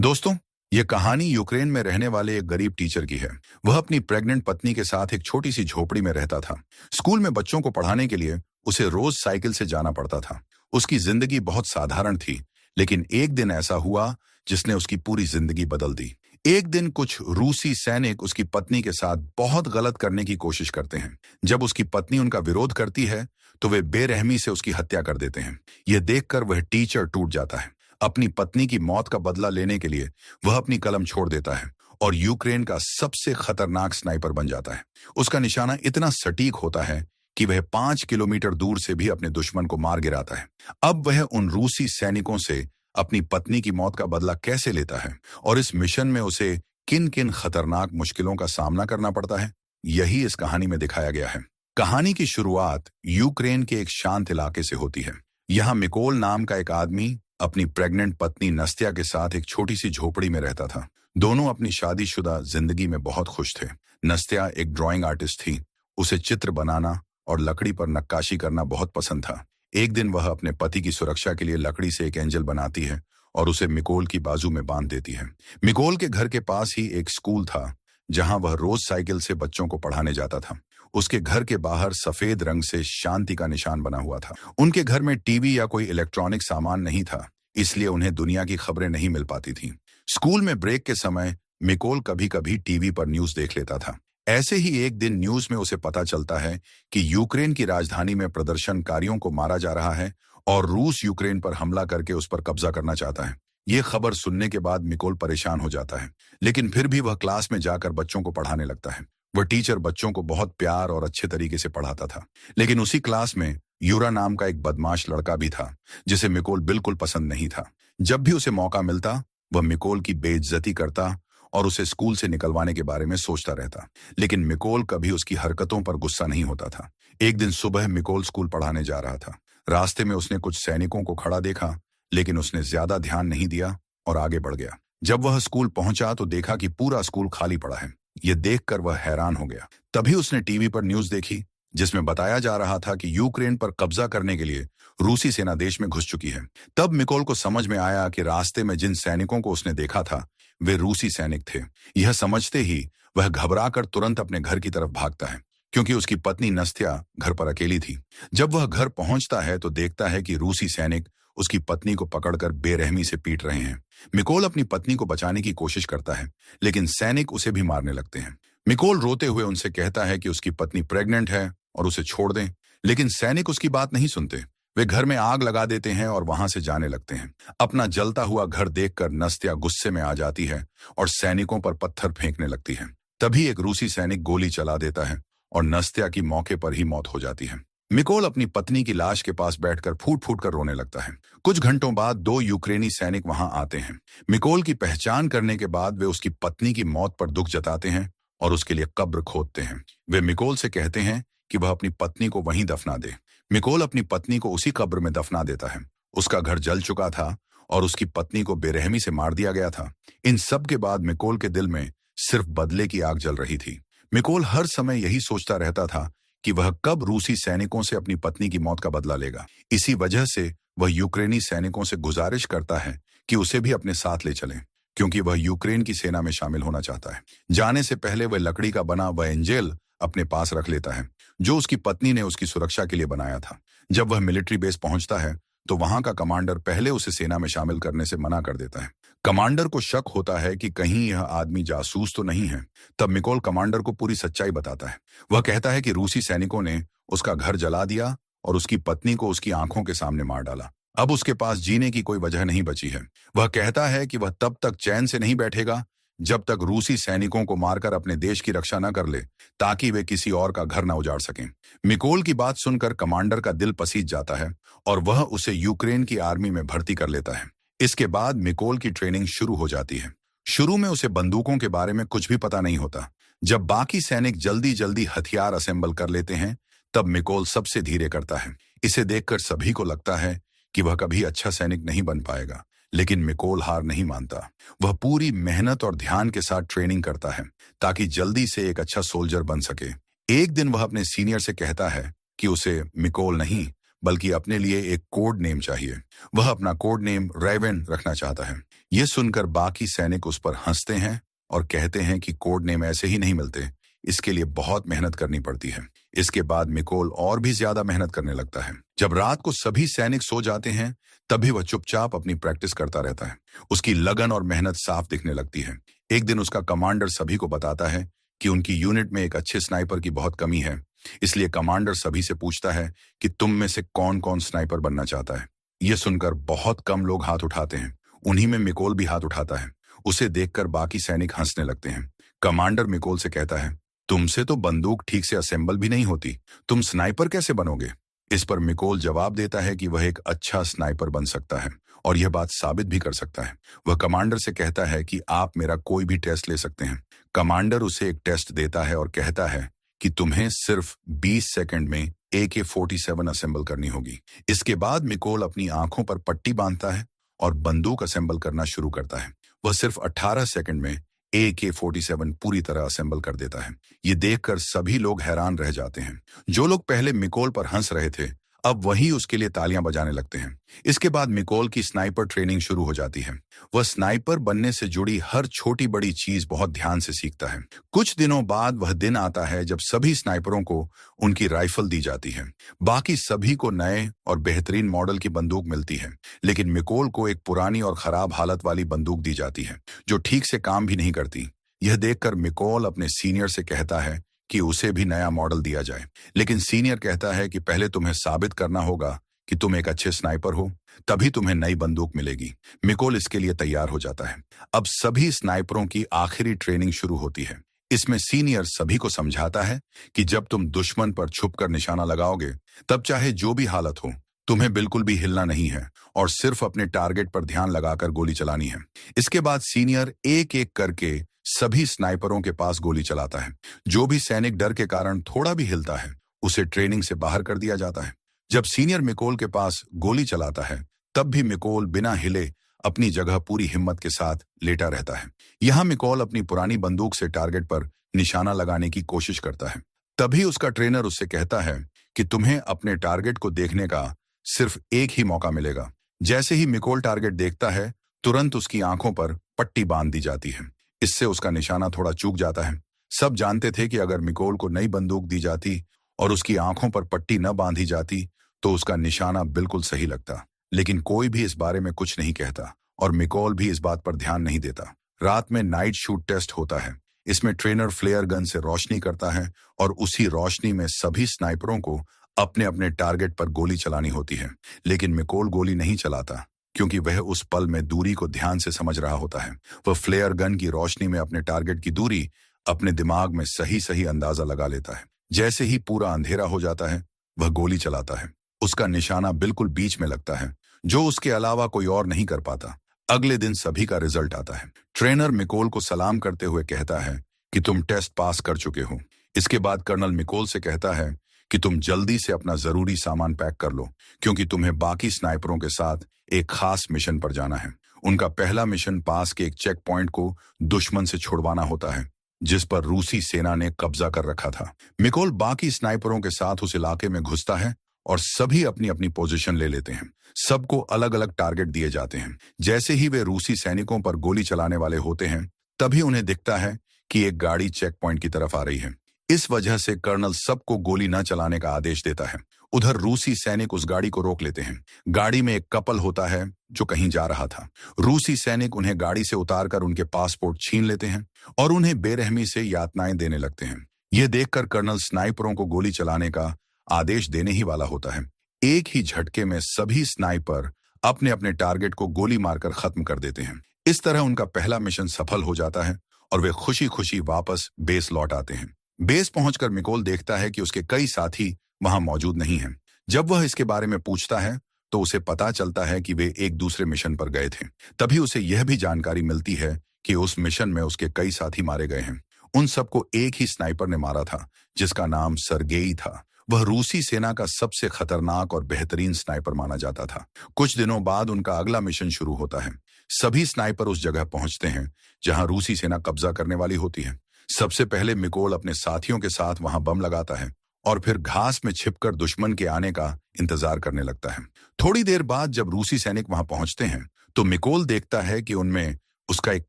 दोस्तों, ये कहानी यूक्रेन में रहने वाले एक गरीब टीचर की है। वह अपनी प्रेग्नेंट पत्नी के साथ एक छोटी सी झोपड़ी में रहता था। स्कूल में बच्चों को पढ़ाने के लिए उसे रोज साइकिल से जाना पड़ता था। उसकी जिंदगी बहुत साधारण थी, लेकिन एक दिन ऐसा हुआ जिसने उसकी पूरी जिंदगी बदल दी। एक दिन कुछ रूसी सैनिक उसकी पत्नी के साथ बहुत गलत करने की कोशिश करते हैं। जब उसकी पत्नी उनका विरोध करती है, तो वे बेरहमी से उसकी हत्या कर देते हैं। यह देखकर वह टीचर टूट जाता है। अपनी पत्नी की मौत का बदला लेने के लिए वह अपनी कलम छोड़ देता है और यूक्रेन का सबसे खतरनाक स्नाइपर बन जाता है। उसका निशाना इतना सटीक होता है कि वह 5 किलोमीटर दूर से भी अपने दुश्मन को मार गिराता है। अब वह उन रूसी सैनिकों से अपनी पत्नी की मौत का बदला कैसे लेता है और इस मिशन में उसे किन किन खतरनाक मुश्किलों का सामना करना पड़ता है, यही इस कहानी में दिखाया गया है। कहानी की शुरुआत यूक्रेन के एक शांत इलाके से होती है। यहाँ मिकोल नाम का एक आदमी अपनी प्रेग्नेंट पत्नी नस्त्या के साथ एक छोटी सी झोपड़ी में रहता था। दोनों अपनी शादीशुदा जिंदगी में बहुत खुश थे। नस्त्या एक ड्राइंग आर्टिस्ट थी। उसे चित्र बनाना और लकड़ी पर नक्काशी करना बहुत पसंद था। एक दिन वह अपने पति की सुरक्षा के लिए लकड़ी से एक एंजल बनाती है और उसे मिकोल की बाजू में बांध देती है। मिकोल के घर के पास ही एक स्कूल था, जहां वह रोज साइकिल से बच्चों को पढ़ाने जाता था। उसके घर के बाहर सफेद रंग से शांति का निशान बना हुआ था। उनके घर में टीवी या कोई इलेक्ट्रॉनिक सामान नहीं था, इसलिए उन्हें दुनिया की खबरें नहीं मिल पाती थीं। स्कूल में ब्रेक के समय मिकोल कभी कभी टीवी पर न्यूज देख लेता था। ऐसे ही एक दिन न्यूज में उसे पता चलता है कि यूक्रेन की राजधानी में प्रदर्शनकारियों को मारा जा रहा है और रूस यूक्रेन पर हमला करके उस पर कब्जा करना चाहता है। ये खबर सुनने के बाद मिकोल परेशान हो जाता है, लेकिन फिर भी वह क्लास में जाकर बच्चों को पढ़ाने लगता है। वह टीचर बच्चों को बहुत प्यार और अच्छे तरीके से पढ़ाता था, लेकिन उसी क्लास में यूरा नाम का एक बदमाश लड़का भी था, जिसे मिकोल बिल्कुल पसंद नहीं था। जब भी उसे मौका मिलता, वह मिकोल की बेइज्जती करता और उसे स्कूल से निकलवाने के बारे में सोचता रहता, लेकिन मिकोल कभी उसकी हरकतों पर गुस्सा नहीं होता था। एक दिन सुबह मिकोल स्कूल पढ़ाने जा रहा था। रास्ते में उसने कुछ सैनिकों को खड़ा देखा, लेकिन उसने ज्यादा ध्यान नहीं दिया और आगे बढ़ गया। जब वह स्कूल पहुंचा तो देखा कि पूरा स्कूल खाली पड़ा है। यह देखकर वह हैरान हो गया। तभी उसने टीवी पर न्यूज देखी, जिसमें बताया जा रहा था कि यूक्रेन पर कब्जा करने के लिए रूसी सेना देश में घुस चुकी है। तब मिकोल को समझ में आया कि रास्ते में जिन सैनिकों को उसने देखा था, वे रूसी सैनिक थे। यह समझते ही वह घबराकर तुरंत अपने घर की तरफ भागता है, क्योंकि उसकी पत्नी नस्त्या घर पर अकेली थी। जब वह घर पहुंचता है तो देखता है कि रूसी सैनिक उसकी पत्नी को पकड़कर बेरहमी से पीट रहे हैं। मिकोल अपनी पत्नी को बचाने की कोशिश करता है, लेकिन सैनिक उसे भी मारने लगते हैं। मिकोल रोते हुए उनसे कहता है कि उसकी पत्नी प्रेग्नेंट है और उसे छोड़ दें, लेकिन सैनिक उसकी बात नहीं सुनते। वे घर में आग लगा देते हैं और वहां से जाने लगते हैं। अपना जलता हुआ घर देखकर नस्त्या गुस्से में आ जाती है और सैनिकों पर पत्थर फेंकने लगती है। तभी एक रूसी सैनिक गोली चला देता है और नस्त्या की मौके पर ही मौत हो जाती है। मिकोल अपनी पत्नी की लाश के पास बैठकर फूट फूट कर रोने लगता है। कुछ घंटों बाद 2 यूक्रेनी सैनिक वहां आते हैं। मिकोल की पहचान करने के बाद वे उसकी पत्नी की मौत पर दुख जताते हैं और उसके लिए कब्र खोदते हैं। वे मिकोल से कहते हैं कि वह अपनी पत्नी को वहीं दफना दे। मिकोल अपनी पत्नी को उसी कब्र में दफना देता है। उसका घर जल चुका था और उसकी पत्नी को बेरहमी से मार दिया गया था। इन सब के बाद मिकोल के दिल में सिर्फ बदले की आग जल रही थी। मिकोल हर समय यही सोचता रहता था कि वह कब रूसी सैनिकों से अपनी पत्नी की मौत का बदला लेगा। इसी वजह से वह यूक्रेनी सैनिकों से गुजारिश करता है कि उसे भी अपने साथ ले चलें, क्योंकि वह यूक्रेन की सेना में शामिल होना चाहता है। जाने से पहले वह लकड़ी का बना वह एंजेल अपने पास रख लेता है, जो उसकी पत्नी ने उसकी सुरक्षा के लिए बनाया था। जब वह मिलिट्री बेस पहुंचता है तो वहां का कमांडर पहले उसे सेना में शामिल करने से मना कर देता है। कमांडर को शक होता है कि कहीं यह आदमी जासूस तो नहीं है। तब मिकोल कमांडर को पूरी सच्चाई बताता है। वह कहता है कि रूसी सैनिकों ने उसका घर जला दिया और उसकी पत्नी को उसकी आंखों के सामने मार डाला। अब उसके पास जीने की कोई वजह नहीं बची है। वह कहता है कि वह तब तक चैन से नहीं बैठेगा जब तक रूसी सैनिकों को मारकर अपने देश की रक्षा न कर ले, ताकि वे किसी और का घर न उजाड़ सकें। मिकोल की बात सुनकर कमांडर का दिल पसीज जाता है और वह उसे यूक्रेन की आर्मी में भर्ती कर लेता है। इसके बाद मिकोल की ट्रेनिंग शुरू हो जाती है। शुरू में उसे बंदूकों के बारे में कुछ भी पता नहीं होता। जब बाकी सैनिक जल्दी जल्दी हथियार असेंबल कर लेते हैं, तब मिकोल सबसे धीरे करता है। इसे देखकर सभी को लगता है कि वह कभी अच्छा सैनिक नहीं बन पाएगा, लेकिन मिकोल हार नहीं मानता। वह पूरी मेहनत और ध्यान के साथ ट्रेनिंग करता है ताकि जल्दी से एक अच्छा सोल्जर बन सके। एक दिन वह अपने सीनियर से कहता है कि उसे मिकोल नहीं बल्कि अपने लिए एक कोड नेम चाहिए। वह अपना कोड नेम रेवन रखना चाहता है। ये सुनकर बाकी सैनिक उस पर हंसते हैं और कहते हैं कि कोड नेम ऐसे ही नहीं मिलते, इसके लिए बहुत मेहनत करनी पड़ती है। इसके बाद मिकोल और भी ज्यादा मेहनत करने लगता है। जब रात को सभी सैनिक सो जाते हैं तभी वह चुपचाप अपनी प्रैक्टिस करता रहता है। उसकी लगन और मेहनत साफ दिखने लगती है। एक दिन उसका कमांडर सभी को बताता है कि उनकी यूनिट में एक अच्छे स्नाइपर की बहुत कमी है। इसलिए कमांडर सभी से पूछता है कि तुम में से कौन कौन स्नाइपर बनना चाहता है। यह सुनकर बहुत कम लोग हाथ उठाते हैं। उन्हीं में मिकोल भी हाथ उठाता है। उसे देखकर बाकी सैनिक हंसने लगते हैं। कमांडर मिकोल से कहता है, तुमसे तो बंदूक ठीक से असेंबल भी नहीं होती, तुम स्नाइपर कैसे बनोगे? इस पर मिकोल जवाब देता है कि वह एक अच्छा स्नाइपर बन सकता है और यह बात साबित भी कर सकता है। वह कमांडर से कहता है कि आप मेरा कोई भी टेस्ट ले सकते हैं। कमांडर उसे एक टेस्ट देता है और कहता है कि तुम्हें सिर्फ 20 सेकंड में AK-47 असेंबल करनी होगी। इसके बाद मिकोल अपनी आंखों पर पट्टी बांधता है और बंदूक असेंबल करना शुरू करता है। वह सिर्फ 18 सेकंड में AK-47 पूरी तरह असेंबल कर देता है। ये देखकर सभी लोग हैरान रह जाते हैं। जो लोग पहले मिकोल पर हंस रहे थे अब वही उसके लिए तालियां बजाने लगते हैं। इसके बाद मिकोल की स्नाइपर ट्रेनिंग शुरू हो जाती है। वह स्नाइपर बनने से जुड़ी हर छोटी बड़ी चीज बहुत ध्यान से सीखता है। कुछ दिनों बाद वह दिन आता है जब सभी स्नाइपरों को उनकी राइफल दी जाती है। बाकी सभी को नए और बेहतरीन मॉडल की बंदूक मिलती है, लेकिन मिकोल को एक पुरानी और खराब हालत वाली बंदूक दी जाती है जो ठीक से काम भी नहीं करती। यह देखकर मिकोल अपने सीनियर से कहता है कि उसे भी नया मॉडल दिया जाए, लेकिन सीनियर कहता है कि पहले तुम्हें साबित करना होगा कि तुम एक अच्छे स्नाइपर हो, तभी तुम्हें नई बंदूक मिलेगी। मिकोल इसके लिए तैयार हो जाता है। अब सभी स्नाइपरों की आखिरी ट्रेनिंग शुरू होती है। इसमें सीनियर सभी को समझाता है कि जब तुम दुश्मन पर छुपकर निशाना लगाओगे तब चाहे जो भी हालत हो तुम्हें बिल्कुल भी हिलना नहीं है और सिर्फ अपने टारगेट पर ध्यान लगाकर गोली चलानी है। इसके बाद सीनियर एक एक करके सभी स्नाइपरों के पास गोली चलाता है। जो भी सैनिक डर के कारण थोड़ा भी हिलता है उसे ट्रेनिंग से बाहर कर दिया जाता है। जब सीनियर मिकोल के पास गोली चलाता है तब भी मिकोल बिना हिले अपनी जगह पूरी हिम्मत के साथ लेटा रहता है। यहां मिकोल अपनी पुरानी बंदूक से टारगेट पर निशाना लगाने की कोशिश करता है। तभी उसका ट्रेनर उससे कहता है कि तुम्हें अपने टारगेट को देखने का सिर्फ एक ही मौका मिलेगा। जैसे ही मिकोल टारगेट देखता है तुरंत उसकी आंखों पर पट्टी बांध दी जाती है। इससे उसका निशाना थोड़ा चूक जाता है। सब जानते थे कि अगर मिकोल को नई बंदूक दी जाती और उसकी आंखों पर पट्टी न बांधी जाती तो उसका निशाना बिल्कुल सही लगता, लेकिन कोई भी इस बारे में कुछ नहीं कहता और मिकोल भी इस बात पर ध्यान नहीं देता। रात में नाइट शूट टेस्ट होता है। इसमें ट्रेनर फ्लेयर गन से रोशनी करता है और उसी रोशनी में सभी स्नाइपरों को अपने अपने टारगेट पर गोली चलानी होती है, लेकिन मिकोल गोली नहीं चलाता क्योंकि वह उस पल में दूरी को ध्यान से समझ रहा होता है। वह फ्लेयर गन की रोशनी में अपने टारगेट की दूरी अपने दिमाग में सही सही अंदाजा लगा लेता है। जैसे ही पूरा अंधेरा हो जाता है वह गोली चलाता है। उसका निशाना बिल्कुल बीच में लगता है, जो उसके अलावा कोई और नहीं कर पाता। अगले दिन सभी का रिजल्ट आता है। ट्रेनर मिकोल को सलाम करते हुए कहता है कि तुम टेस्ट पास कर चुके हो। इसके बाद कर्नल मिकोल से कहता है कि तुम जल्दी से अपना जरूरी सामान पैक कर लो क्योंकि तुम्हें बाकी स्नाइपरों के साथ एक खास मिशन पर जाना है। उनका पहला मिशन पास के एक चेक पॉइंट को दुश्मन से छुड़वाना होता है जिस पर रूसी सेना ने कब्जा कर रखा था। मिकोल बाकी स्नाइपरों के साथ उस इलाके में घुसता है और सभी अपनी अपनी पोजीशन ले लेते हैं। सबको अलग अलग टारगेट दिए जाते हैं। जैसे ही वे रूसी सैनिकों पर गोली चलाने वाले होते हैं तभी उन्हें दिखता है कि एक गाड़ी चेक पॉइंट की तरफ आ रही है। इस वजह से कर्नल सबको गोली न चलाने का आदेश देता है। उधर रूसी सैनिक उस गाड़ी को रोक लेते हैं। गाड़ी में एक कपल होता है जो कहीं जा रहा था। रूसी सैनिक उन्हें गाड़ी से उतारकर उनके पासपोर्ट छीन लेते हैं और उन्हें बेरहमी से यातनाएं देने लगते हैं। यह देखकर कर्नल स्नाइपरों को गोली चलाने का आदेश देने ही वाला होता है। एक ही झटके में सभी स्नाइपर अपने अपने टारगेट को गोली मारकर खत्म कर देते हैं। इस तरह उनका पहला मिशन सफल हो जाता है और वे खुशी खुशी वापस बेस लौट आते हैं। बेस पहुंचकर मिकोल देखता है कि उसके कई साथी वहां मौजूद नहीं हैं। जब वह इसके बारे में पूछता है तो उसे पता चलता है कि वे एक दूसरे मिशन पर गए थे। तभी उसे यह भी जानकारी मिलती है कि उस मिशन में उसके कई साथी मारे गए हैं। उन सबको एक ही स्नाइपर ने मारा था जिसका नाम सरगेई था। वह रूसी सेना का सबसे खतरनाक और बेहतरीन स्नाइपर माना जाता था। कुछ दिनों बाद उनका अगला मिशन शुरू होता है। सभी स्नाइपर उस जगह पहुंचते हैं जहां रूसी सेना कब्जा करने वाली होती है। सबसे पहले मिकोल अपने साथियों के साथ वहां बम लगाता है और फिर घास में छिपकर दुश्मन के आने का इंतजार करने लगता है। थोड़ी देर बाद जब रूसी सैनिक वहां पहुंचते हैं तो मिकोल देखता है कि उनमें उसका एक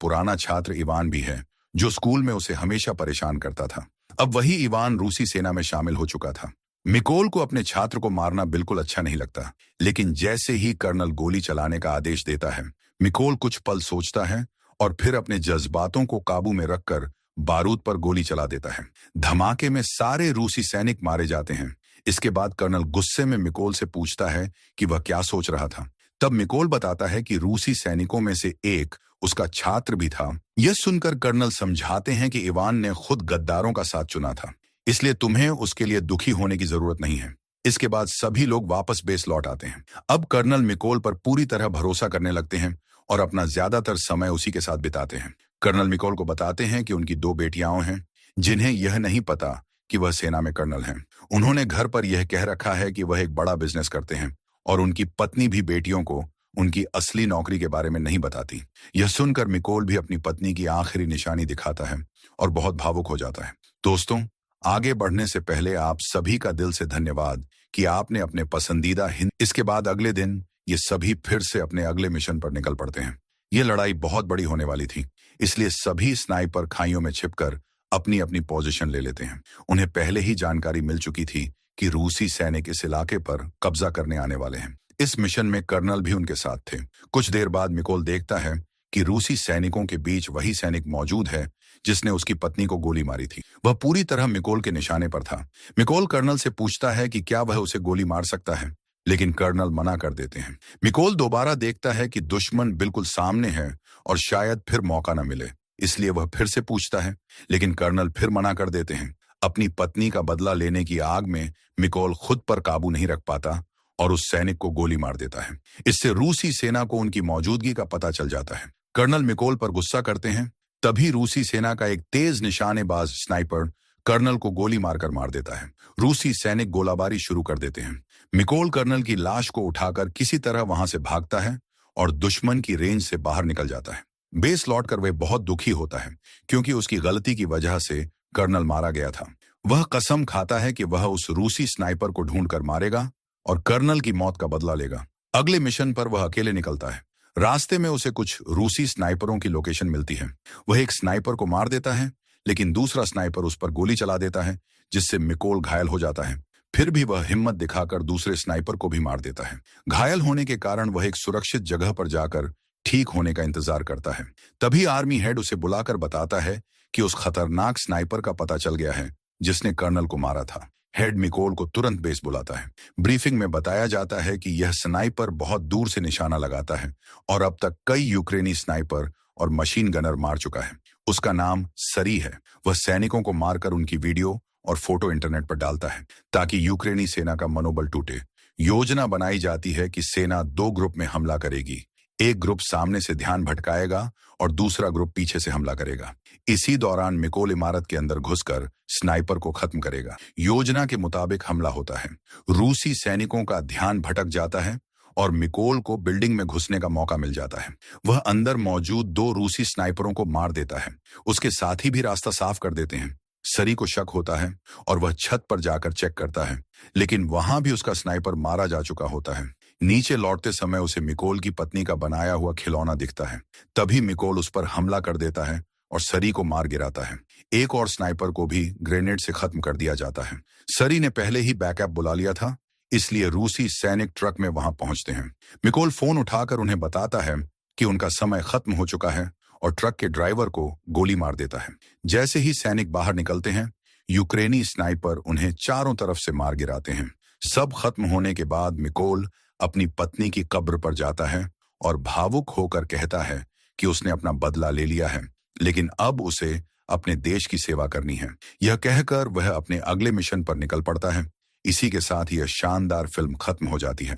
पुराना छात्र इवान भी है, जो स्कूल में उसे हमेशा परेशान करता था। अब वही इवान रूसी सेना में शामिल हो चुका था। मिकोल को अपने छात्र को मारना बिल्कुल अच्छा नहीं लगता, लेकिन जैसे ही कर्नल गोली चलाने का आदेश देता है, मिकोल कुछ पल सोचता है और फिर अपने जज्बातों को काबू में रखकर बारूद पर गोली चला देता है। धमाके में सारे रूसी सैनिक मारे जाते हैं। इसके बाद कर्नल गुस्से में मिकोल से पूछता है कि वह क्या सोच रहा था। तब मिकोल बताता है कि रूसी सैनिकों में से एक उसका छात्र भी था। यह सुनकर कर्नल समझाते हैं कि इवान ने खुद गद्दारों का साथ चुना था, इसलिए तुम्हें उसके लिए दुखी होने की जरूरत नहीं है। इसके बाद सभी लोग वापस बेस लौट आते हैं। अब कर्नल मिकोल पर पूरी तरह भरोसा करने लगते हैं और अपना ज्यादातर समय उसी के साथ बिताते हैं। कर्नल मिकोल को बताते हैं कि उनकी 2 बेटियां हैं, जिन्हें यह नहीं पता कि वह सेना में कर्नल हैं। उन्होंने घर पर यह कह रखा है कि वह एक बड़ा बिजनेस करते हैं और उनकी पत्नी भी बेटियों को उनकी असली नौकरी के बारे में नहीं बताती। यह सुनकर मिकोल भी अपनी पत्नी की आखिरी निशानी दिखाता है और बहुत भावुक हो जाता है। दोस्तों, आगे बढ़ने से पहले आप सभी का दिल से धन्यवाद कि आपने अपने पसंदीदा हिंद। इसके बाद अगले दिन ये सभी फिर से अपने अगले मिशन पर निकल पड़ते हैं। ये लड़ाई बहुत बड़ी होने वाली थी, इसलिए सभी स्नाइपर खाइयों में छिपकर अपनी अपनी पोजीशन ले लेते हैं। उन्हें पहले ही जानकारी मिल चुकी थी कि रूसी सैनिक इस इलाके पर कब्जा करने आने वाले हैं। इस मिशन में कर्नल भी उनके साथ थे। कुछ देर बाद मिकोल देखता है कि रूसी सैनिकों के बीच वही सैनिक मौजूद है जिसने उसकी पत्नी को गोली मारी थी। वह पूरी तरह मिकोल के निशाने पर था। मिकोल कर्नल से पूछता है कि क्या वह उसे गोली मार सकता है, लेकिन कर्नल मना कर देते हैं। मिकोल दोबारा देखता है कि दुश्मन बिल्कुल सामने है और शायद फिर मौका न मिले, इसलिए वह फिर से पूछता है, लेकिन कर्नल फिर मना कर देते हैं। अपनी पत्नी का बदला लेने की आग में मिकोल खुद पर काबू नहीं रख पाता और उस सैनिक को गोली मार देता है। इससे रूसी सेना को उनकी मौजूदगी का पता चल जाता है। कर्नल मिकोल पर गुस्सा करते हैं। तभी रूसी सेना का एक तेज निशानेबाज स्नाइपर कर्नल को गोली मारकर मार देता है। रूसी सैनिक गोलाबारी शुरू कर देते हैं। मिकोल कर्नल की लाश को उठाकर किसी तरह वहां से भागता है और दुश्मन की रेंज से बाहर निकल जाता है। बेस लौटकर वह बहुत दुखी होता है, क्योंकि उसकी गलती की वजह से कर्नल मारा गया था। वह कसम खाता है कि वह उस रूसी स्नाइपर को ढूंढकर मारेगा और कर्नल की मौत का बदला लेगा। अगले मिशन पर वह अकेले निकलता है। रास्ते में उसे कुछ रूसी स्नाइपरों की लोकेशन मिलती है। वह एक स्नाइपर को मार देता है, लेकिन दूसरा स्नाइपर उस पर गोली चला देता है, जिससे मिकोल घायल हो जाता है। फिर भी वह हिम्मत दिखाकर दूसरे स्नाइपर को भी मार देता है। घायल होने के कारण वह एक सुरक्षित जगह पर जाकर ठीक होने का इंतजार करता है। तभी आर्मी हेड उसे बुलाकर बताता है कि उस खतरनाक स्नाइपर का पता चल गया है जिसने कर्नल को मारा था। हेड मिकोल को तुरंत बेस बुलाता है। ब्रीफिंग में बताया जाता है कि यह स्नाइपर बहुत दूर से निशाना लगाता है और अब तक कई यूक्रेनी स्नाइपर और मशीन गनर मार चुका है। उसका नाम सरी है। वह सैनिकों को मारकर उनकी वीडियो और फोटो इंटरनेट पर डालता है ताकि यूक्रेनी सेना का मनोबल टूटे। योजना बनाई जाती है कि सेना 2 ग्रुप में हमला करेगी। एक ग्रुप सामने से ध्यान भटकाएगा और दूसरा ग्रुप पीछे से हमला करेगा। इसी दौरान मिकोल इमारत के अंदर घुसकर स्नाइपर को खत्म करेगा। योजना के मुताबिक हमला होता है। रूसी सैनिकों का ध्यान भटक जाता है और मिकोल को बिल्डिंग में घुसने का मौका मिल जाता है। वह अंदर मौजूद 2 रूसी स्नाइपरों को मार देता है। उसके साथी भी रास्ता साफ कर देते हैं। सरी को शक होता है और वह छत पर जाकर चेक करता है, लेकिन वहां भी उसका स्नाइपर मारा जा चुका होता है। नीचे लौटते समय उसे मिकोल की पत्नी का बनाया हुआ खिलौना दिखता है। तभी मिकोल उस पर हमला कर देता है और सरी को मार गिराता है। एक और स्नाइपर को भी ग्रेनेड से खत्म कर दिया जाता है। सरी ने पहले ही बैकअप बुला लिया था, इसलिए रूसी सैनिक ट्रक में वहां पहुंचते हैं। मिकोल फोन उठाकर उन्हें बताता है कि उनका समय खत्म हो चुका है और ट्रक के ड्राइवर को गोली मार देता है। जैसे ही सैनिक बाहर निकलते हैं, यूक्रेनी स्नाइपर उन्हें चारों तरफ से मार गिराते हैं। सब खत्म होने के बाद मिकोल अपनी पत्नी की कब्र पर जाता है और भावुक होकर कहता है कि उसने अपना बदला ले लिया है, लेकिन अब उसे अपने देश की सेवा करनी है। यह कहकर वह अपने अगले मिशन पर निकल पड़ता है। इसी के साथ यह शानदार फिल्म खत्म हो जाती है।